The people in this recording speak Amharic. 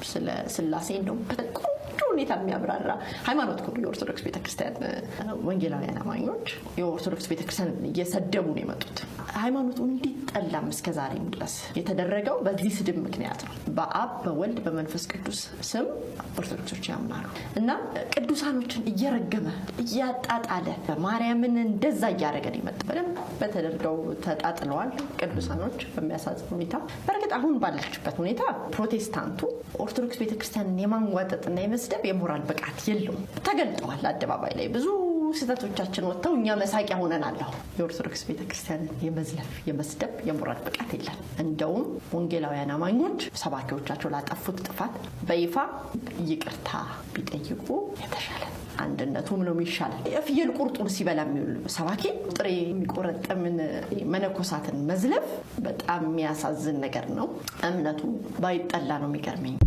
ስለ ስላሴ ነው ሁኔታ የሚያብራራ ሃይማኖት ሁሉ የኦርቶዶክስ ቤተክርስቲያን ወንጌላውያን አማኞች የኦርቶዶክስ ቤተክርስቲያን እየሰደቡ ነው የመጡት። ሃይማኖቱ እንዲጠላም እስከዛሬም ድረስ የተደረገው በዚህ ስድብ ምክንያት ነው። በአብ በወልድ በመንፈስ ቅዱስ ስም ኦርቶዶክሶች ያምናሉ እና ቅዱሳኖችን እየረገመ እያጣጣለ ማርያምን እንደዛ እያደረገ ነው የመጣው። በደንብ በተደርገው ተጣጥለዋል ቅዱሳኖች በሚያሳዝን ሁኔታ። በእርግጥ አሁን ባለችበት ሁኔታ ፕሮቴስታንቱ ኦርቶዶክስ ቤተክርስቲያንን የማንጓጠጥና የመስደብ የሞራል ብቃት የለውም። ተገልጠዋል አደባባይ ላይ ብዙ ስህተቶቻችን ወጥተው እኛ መሳቂያ ሆነናል። የኦርቶዶክስ ቤተክርስቲያንን የመዝለፍ የመስደብ የሞራል ብቃት የለም። እንደውም ወንጌላውያን አማኞች ሰባኪዎቻቸው ላጠፉት ጥፋት በይፋ ይቅርታ ቢጠይቁ የተሻለ አንድነቱም ነው የሚሻለው። የፍየል ቁርጡን ሲበላ የሚውል ሰባኪ ጥሬ የሚቆረጥምን መነኮሳትን መዝለፍ በጣም የሚያሳዝን ነገር ነው። እምነቱ ባይጠላ ነው የሚገርመኝ።